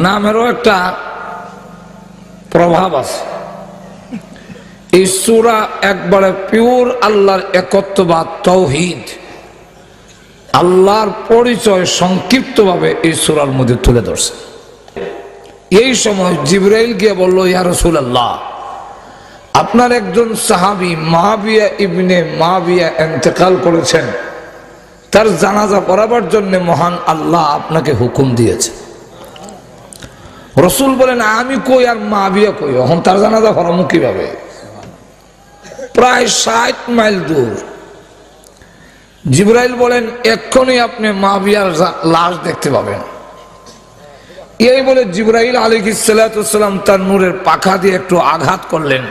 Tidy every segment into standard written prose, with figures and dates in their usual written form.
নামেরও একটা প্রভাব আছে। এই সূরা একবারে পিওর আল্লাহর একত্ববাদ, তাওহীদ, আল্লাহর পরিচয় সংক্ষিপ্তভাবে এই সূরার মধ্যে তুলে ধরছে। এই সময় জিবরাইল গিয়ে বলল, ইয়া রাসূলুল্লাহ, আপনার একজন সাহাবী মুআবিয়া ইবনে মুআবিয়া ইন্তেকাল করেছেন, তার জানাজা পড়াবার জন্য মহান আল্লাহ আপনাকে হুকুম দিয়েছে। রাসূল বলেন, আমি কই আর মুআবিয়া কই, এখন তার জানাজা পড়াবো কিভাবে? প্রায় 60 মাইল দূর। জিবরাইল বলেন, এক্ষুনি আপনি মুআবিয়ার লাশ দেখতে পাবেন। এই বলে জিবরাইল আলাইহিস সালাতু ওয়াস সালাম তার নূরের পাখা দিয়ে একটু আঘাত করলেন,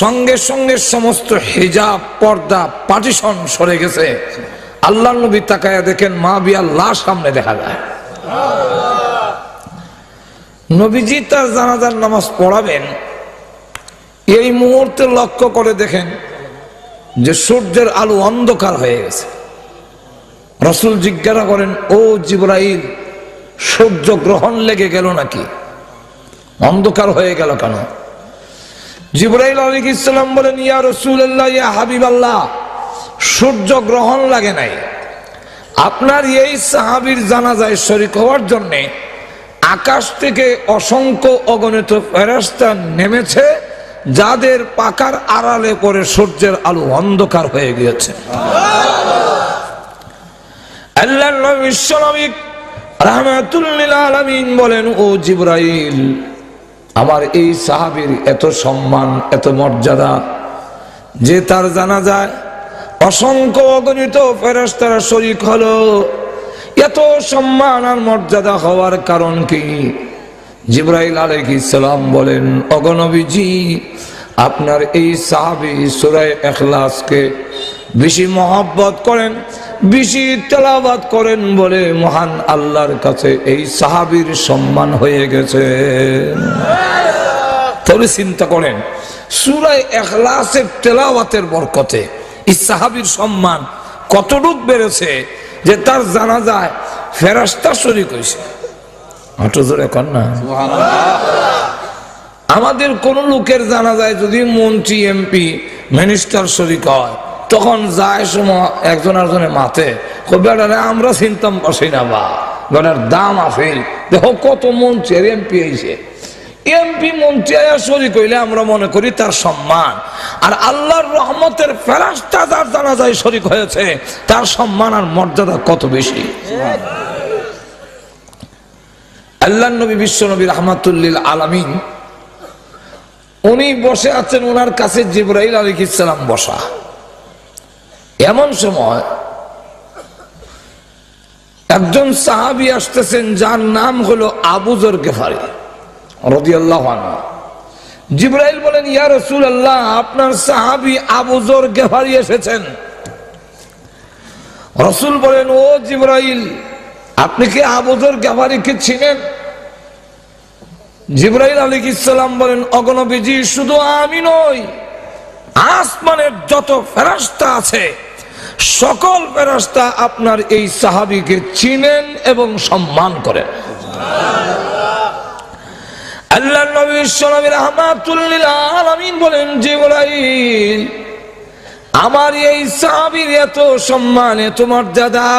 সঙ্গে সঙ্গে সমস্ত হিজাব, পর্দা, পার্টিশন সরে গেছে। আল্লাহর নবী তাকায়া দেখেন মুআবিয়ার লাশ সামনে দেখা যায়। নবীজি তার জানাজার নামাজ পড়াবেন, এই মুহূর্তে লক্ষ্য করে দেখেন যে সূর্যের আলো অন্ধকার হয়ে গেছে। রাসূল জিজ্ঞাসা করেন, ও জিবরাইল, সূর্য গ্রহণ লেগে গেল নাকি? অন্ধকার হয়ে গেল কেন? জিবরাইল আলাইহিস সালাম বলেন, ইয়া রাসূলুল্লাহ, ইয়া হাবিবাল্লাহ, সূর্য গ্রহণ লাগে নাই। আপনার এই সাহাবীর জানাজায় শরীক হওয়ার জন্য আকাশ থেকে অসংখ্য অগণিত ফেরেশতা নেমেছে, যাদের পাকার আড়ালে পড়ে সূর্যের আলো অন্ধকার হয়ে গিয়েছে। আল্লাহর নবী বিশ্বনবী রাহমাতুল লিল আলামিন বলেন, ও জিবরাইল, আমার এই সাহাবীর এত সম্মান, এত মর্যাদা, যে তার জানাজায় অসংখ্য অগণিত ফেরেশতারা শরীক হলো, এত সম্মান আর মর্যাদা হওয়ার কারণ কি? জিবরাইল আলাইহিস সালাম বলেন, ওগো নবীজি, আপনার এই সাহাবী সূরা ইখলাসকে বেশি মহব্বত করেন, বেশি তেলাওয়াত করেন বলে মহান আল্লাহর কাছে এই সাহাবীর সম্মান হয়ে গেছে। তবে চিন্তা করেন, সূরা ইখলাসের তেলাওয়াতের বরকতে এই সাহাবীর সম্মান কতটুক বেড়েছে যে তার জানাজায় ফেরেশতা শরীক হয়েছে। আমাদের কোন লোকের জানাজায় যদি মন্ত্রী, এমপি, মিনিস্টার শরীক হয়, তখন যায় সময় একজন আরেকজনের মাথে, বেটারে আমরা চিনতাম পারছি না, বা বেটার দাম আছে, দেখো কত মন্ত্রী আর এমপি হয়েছে। এমপি মন্ত্রী শরীক হইলে আমরা মনে করি তার সম্মান, আর আল্লাহর রহমতের ফেরেশতা যার জানাজায় শরীক হয়েছে, তার সম্মান আর মর্যাদা কত বেশি। আল্লাহর নবী বিশ্বনবী রাহমাতুল লিল আলামিন, উনি বসে আছেন, ওনার কাছে জিবরাইল আলাইহিস সালাম বসা। এমন সময় একজন সাহাবী আসতেছেন, যার নাম হলো আবু যর গিফারি রাদিয়াল্লাহু আনহু। জিবরাইল বলেন, ইয়া রাসূলুল্লাহ, আপনার সাহাবী আবু যর গিফারি এসেছেন। রাসূল বলেন, ও জিবরাইল, আপনি কি আবু যর গিফারিকে চিনেন? জিবরাইল আলাইহিস সালাম বলেন, ওগো নবীজি, শুধু আমি নই, আসমানের যত ফেরেশতা আছে সকল ফেরেশতা আপনার এই সাহাবীকে চিনেন এবং সম্মান করেন। আল্লাহর নবী বিশ্বনবী রাহমাতুল লিল আলামিন বলেন, জিবরাইল, আমার এই সাহাবীর এত সম্মান, এত মর্যাদা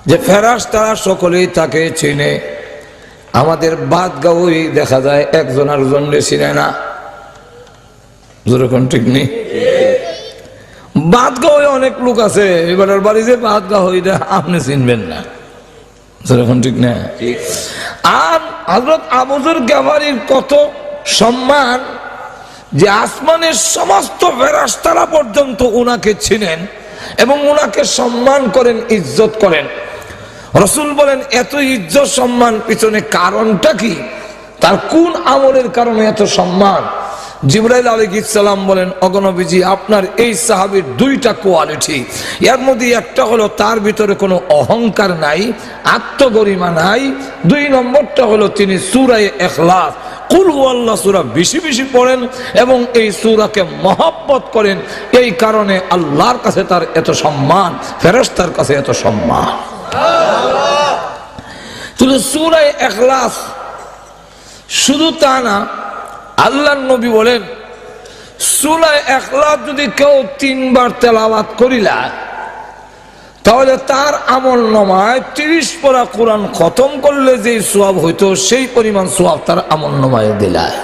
যে ফেরেশতারা সকলেই তাকে চিনে। আমাদের বাদগাঁওই দেখা যায় একজন আরেকজনকে চিনে না, যেরকম ঠিক নেই। বাদগাঁওয়ে অনেক লোক আছে, এবার বাড়ি যে বাদগাঁও হইলে আপনি চিনবেন না, যেরকম ঠিক না। আর হযরত আবু যর গিফারির কত সম্মান যে আসমানের সমস্ত ফেরেশতারা পর্যন্ত উনাকে চিনেন এবং উনাকে সম্মান করেন, ইজ্জত করেন। রাসূল বলেন, এত ইজ্জত সম্মান পিছনে কারণটা কি? তার কোন আমলের কারণে এত সম্মান? জিবরাইল আলাইহিস সালাম বলেন, ওগো নবীজি, আপনার এই সাহাবীর দুইটা কোয়ালিটি, এর মধ্যে একটা হলো তার ভিতরে কোনো অহংকার নাই, আত্মগরিমা নাই। 2 নম্বরটা হলো তিনি সূরা ইখলাস, কুল হুয়াল্লাহ সূরা বেশি বেশি পড়েন এবং এই সূরাকে মহব্বত করেন। এই কারণে আল্লাহর কাছে তার এত সম্মান, ফেরেশতার কাছে এত সম্মান। সূরা ইখলাস শুধু তা না, আল্লাহর নবী বলেন সূরা ইখলাস যদি কেউ 3 বার তেলাওয়াত করিলা তাহলে তার আমল নামায় 30 পারা কোরআন খতম করলে যে সওয়াব হইতো সেই পরিমাণ সওয়াব তার আমল নামায় দিলায়।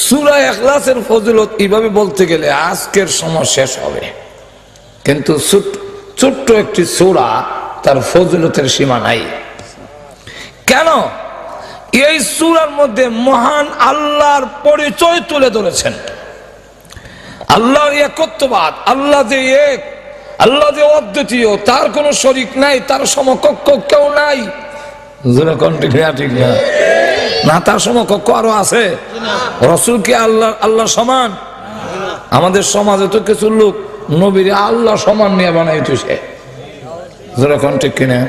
সূরা ইখলাসের ফজিলত এইভাবে বলতে গেলে আজকের সময় শেষ হবে, কিন্তু ছোট্ট একটি সূরা তার ফজিলতের সীমা নাই। কেন? এই সূরার মধ্যে মহান আল্লাহর পরিচয় তুলে ধরেছেন। আল্লাহর একত্ববাদ, আল্লাহ যে এক, আল্লাহ যে অদ্বিতীয়, তার কোনো শরীক নাই, তার সমকক্ষ কেউ নাই। ঠিক না? তার সমকক্ষ আরো আছে? রাসূল কি আল্লাহ সমান? আমাদের সমাজে তো কিছু লোক নবীর আল্লাহ সমান নিয়ে বানাইতেছে, যেরকম ঠিক কিনা?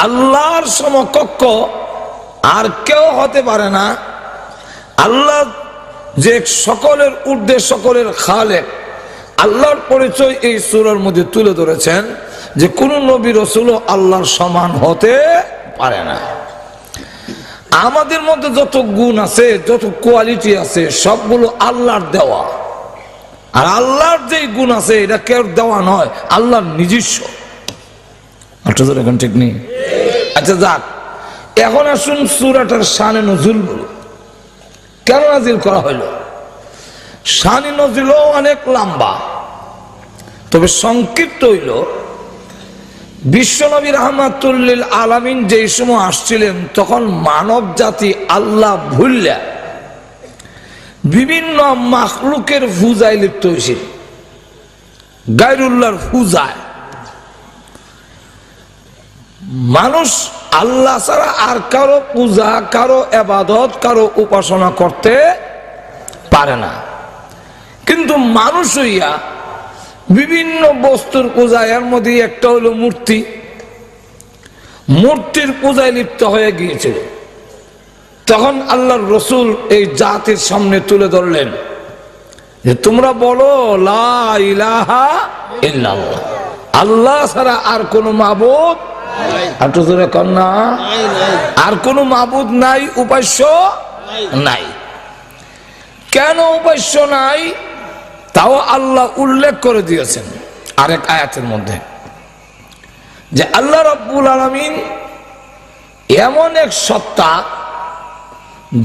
আল্লাহর সমকক্ষ আর কেউ হতে পারে না। আল্লাহ যে সকলের ঊর্ধ্বে, সকলের খালেক, আল্লাহর পরিচয় এই সূরার মধ্যে তুলে ধরেছেন যে কোন নবী রাসূলও আল্লাহর সমান হতে পারে না। আমাদের মধ্যে যত গুণ আছে, যত কোয়ালিটি আছে, সবগুলো আল্লাহর দেওয়া। আর আল্লাহর যে গুণ আছে এটা কেউ দেওয়া নয়, আল্লাহর নিজস্ব। এখন ঠিক নেই? আচ্ছা যাক, এখন আসুন সূরাটার শানে নজুল বলি। কেন নাজিল করা হইল? শানে নজুলও অনেক লম্বা, তবে সংক্ষিপ্ত হইল। বিশ্বনবী রাহমাতুল লিল আলামিন যেই সময় আসছিলেন তখন মানব জাতি আল্লাহ ভুললা বিভিন্ন মাখলুকের পূজায় লিপ্ত হয়েছিল, গায়রুল্লাহর পূজায়। মানুষ আল্লাহ ছাড়া আর কারো পূজা, কারো ইবাদত, কারো উপাসনা করতে পারে না। কিন্তু মানুষ হইয়া বিভিন্ন বস্তুর পূজা, এর মধ্যে একটা হলো মূর্তি, মূর্তির পূজায় লিপ্ত হয়ে গিয়েছিল। তখন আল্লাহর রাসূল এই জাতির সামনে তুলে ধরলেন যে তোমরা বলো লা ইলাহা ইল্লাল্লাহ, আল্লাহ ছাড়া আর কোনো মাবুদ আর কোনো মাবুদ নাই, উপাস্য নাই। কেন উপাস্য নাই তাও আল্লাহ উল্লেখ করে দিয়েছেন আরেক আয়াতের মধ্যে, যে আল্লাহ রাব্বুল আলামিন এমন এক সত্তা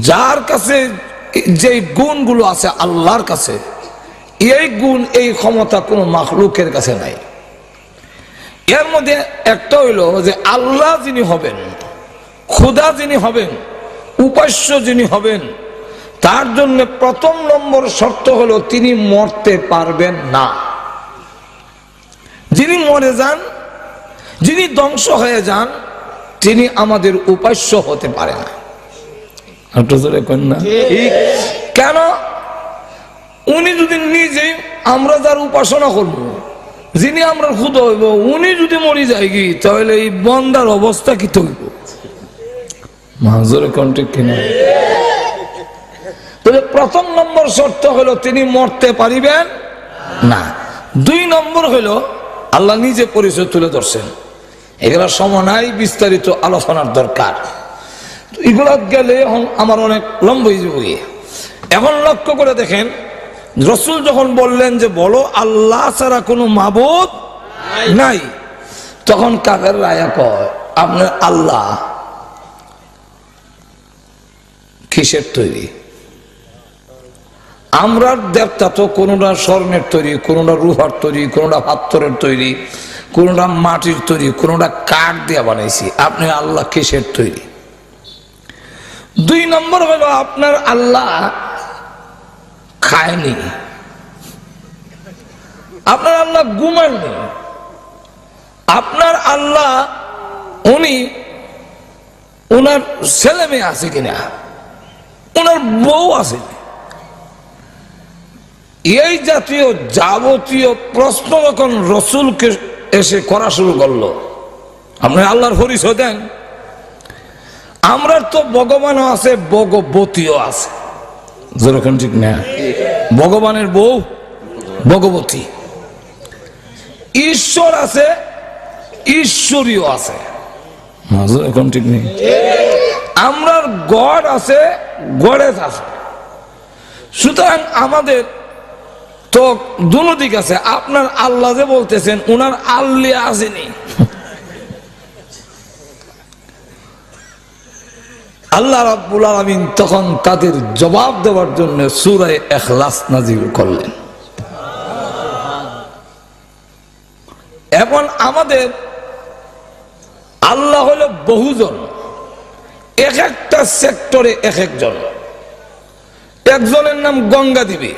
যার কাছে যে গুণগুলো আছে আল্লাহর কাছে, এই গুণ, এই ক্ষমতা কোনো মাখলুকের কাছে নাই। এর মধ্যে একটা হইল যে আল্লাহ যিনি হবেন, খোদা যিনি হবেন, উপাস্য যিনি হবেন, তার জন্য প্রথম নম্বর শর্ত হলো তিনি মরতে পারবেন না। যিনি মরে যান, যিনি ধ্বংস হয়ে যান, তিনি আমাদের উপাস্য হতে পারে না। কেন? উনি যদি নিজেই, আমরা যার উপাসনা করব, যিনি আমরা খুদ হইব, উনি যদি মরি যায় কি, তাহলে এই বন্দার অবস্থা কি হইব? মাঝরে কন্টেক কিনা? তাহলে প্রথম নম্বর শর্ত হলো তিনি মরতে পারিবেন না। 2 নম্বর হলো আল্লাহ নিজে পরিচয় তুলে ধরছেন। এগুলো সময় নাই, বিস্তারিত আলোচনার দরকার। এগুলো গেলে এখন আমার অনেক লম্বা হয়ে যাবে। এখন লক্ষ্য করে দেখেন, রাসূল যখন বললেন যে বলো আল্লাহ ছাড়া কোনো মাবুদ নাই, তখন কাফেররা আয়া কয় আপনার আল্লাহ কিসের তৈরি? আমরা দেবতা তো কোনটা স্বর্ণের তৈরি, কোনটা রূপার তৈরি, কোনটা পাথরের তৈরি, কোনটা মাটির তৈরি, কোনটা কাঠ দিয়ে বানাইছি। আপনি আল্লাহ কিসের তৈরি? 2 নম্বর হলো আপনার আল্লাহ খায়নি, আপনার আল্লাহ ঘুমাননি, আপনার আল্লাহ উনি ওনার ছেলে মেয়ে আছে কিনা, ওনার বউ আছে। এই জাতীয় যাবতীয় প্রশ্ন যখন রাসূলকে এসে করা শুরু করলো, আপনি আল্লাহর পরিচয় দেন। আমরা তো ভগবানও আছে, ভগবতীও আছে, যেরকম ঠিক না? ভগবানের বউ ভগবতী, ঈশ্বর আছে, ঈশ্বরীয় আছে, এখন ঠিক নেই। আমরার গড আছে, গডেস আছে। সুতরাং আমাদের তো দুনো দিক আছে। আপনার আল্লাহ যে বলতেছেন উনার আল্লাহ আসেনি, আল্লাহ রাব্বুল আলামিন তখন তাদের জবাব দেওয়ার জন্য সূরা ইখলাস নাযিল করলেন। এখন আমাদের আল্লাহ হলো বহুজন, এক একটা সেক্টরে এক একজন। একজনের নাম গঙ্গা দেবী,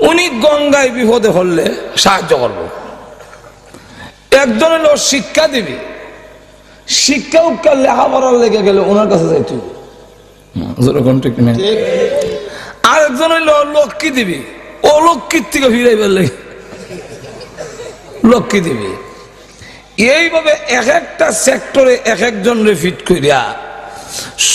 উনি গঙ্গায় বিপদে হলে সাহায্য করব। একজন হলো শিক্ষা দেবী, শিক্ষা উৎকা লেখাপড়ার লেগে গেলে ওনার কাছে যাইতো। আর একজন হইল লক্ষ্মী দেবী, ও লক্ষ্মীর থেকে ফিরাইবার লেগে লক্ষ্মী দেবী। এইভাবে এক একটা সেক্টরে এক একজন ফিট করিয়া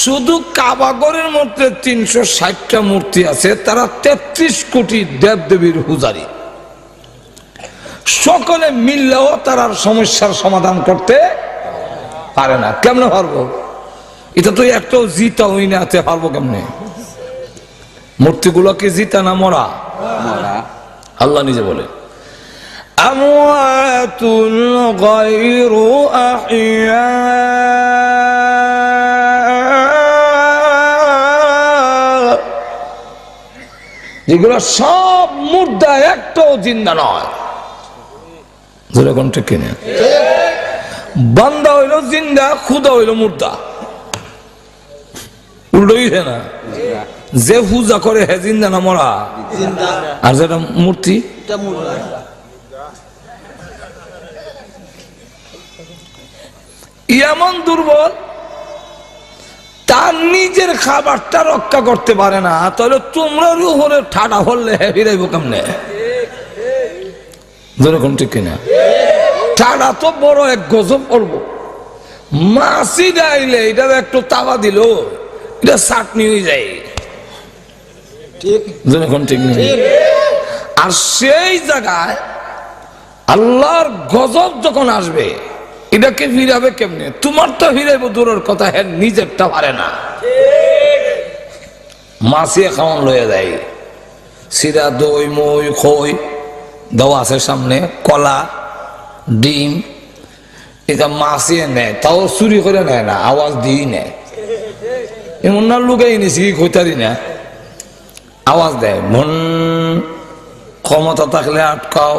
শুধু কাবাগরের মধ্যে 360টা মূর্তি আছে, তারা 33 কোটি দেব দেবীর পূজারী। সকলে মিললেও তারা সমস্যার সমাধান করতে পারে না। কেমনে পারবো? এটা তো একটাও জিতা হই না, পারবো কেমনে? মূর্তিগুলোকে জিতা না মরা? আল্লাহ নিজে বলে আমওয়াতুন গায়রু আহইয়া, যেগুলো সব মুর্দা, একটাও জিন্দা নয়। যেরকম ঠিক কিনা? বান্দা হইল জিন্দা, খুদা হইল মুর্দা। উল্টোই না, যে পূজা করে হে জিন্দা না মরা, আর যেটা মূর্তি এমন দুর্বল, তার নিজের খাবারটা রক্ষা করতে পারে না, তাহলে তোমরা উপরে ঠাডা হলে ফিরাইব কেমনে? যেরকম ঠিক কিনা? ঠাডা তো বড় এক গজব করবো। মাছি ডাইলে এটা একটু তাওয়া দিল, এটা চাটনি হয়ে যায়। যেরকম ঠিক নেই। আর সেই জায়গায় আল্লাহর গজব যখন আসবে, এটাকে ফিরাবে কেমনে? তোমার তো ফিরাইব দূরের কথা, হ্যাঁ নিজেরটা পারে না। মাছিয়ে খাওয়ান লয়ে যায়, সিরা, দই, মই, খই দেওয়া আছে সামনে, কলা, ডিম। এটা মাছিয়ে নেয়, তাও চুরি করে নেয় না, আওয়াজ দিয়ে নেয়। এমন না লুকাই নিছি খৈতারি না, আওয়াজ দেয়, মন ক্ষমতা থাকলে আটকাও।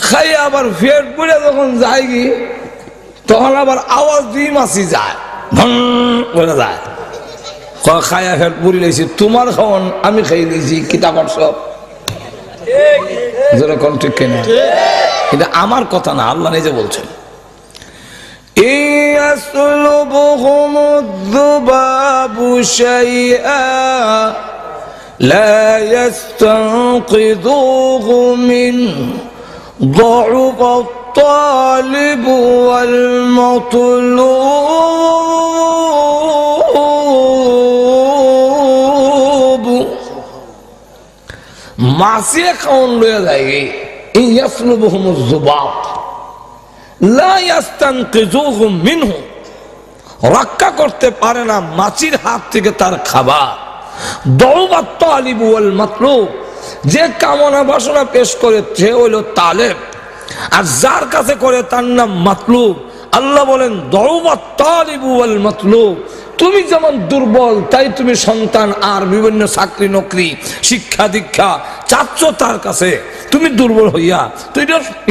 খাই আবার ফের পড়ে যখন যায় কি, তখন আবার আওয়াজ দিয়ে মাছি যায়, ভন বলে যায়। খাইয়া ফের পুরি লেছি, তোমার খাওয়ান আমি খাই দিয়েছি, কিতা করছ? যেরকম ঠিক কিনা? এটা আমার কথা না, আল্লাহ নিজে বলছেন يسلبهم الذباب شيئا لا يستنقذوه منه ضعف الطالب والمطلوب। মাছিয়ে খাওয়ান লইয়া যায়, يسلبهم الذباب لا يستنقذوه منه, রক্ষা করতে পারে না মাছির হাত থেকে তার খাবার। দৌবাত তালিব ওয়াল মাতলুব, যে কামনা বাসনা পেশ করে সে হইল তালেব, আর যার কাছে করে তার নাম মাতলুব। আল্লাহ বলেন দৌবাত তালিব ওয়াল মাতলুব, তুমি যেমন দুর্বল তাই তুমি সন্তান আর বিভিন্ন চাকরি নকরি শিক্ষা দীক্ষা চাচ্ছ তার কাছে, তুমি দুর্বল হইয়া তো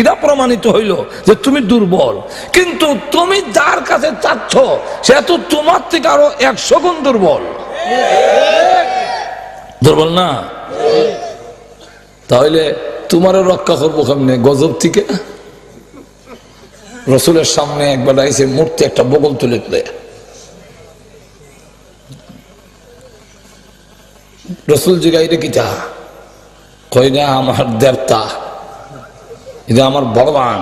এটা প্রমাণিত হইল যে তুমি দুর্বল। কিন্তু তুমি যার কাছে চাচ্ছ সে তো তোমার থেকে আরো 100 গুণ দুর্বল। দুর্বল না? তাহলে তোমারও রক্ষা করবো কেমনে গজব থেকে? রসুলের সামনে একবার আইসে মূর্তি একটা বগল তুলে তুলে, রসুল জিগা এটা কিতা? কই না আমার দেবতা, এটা আমার ভগবান।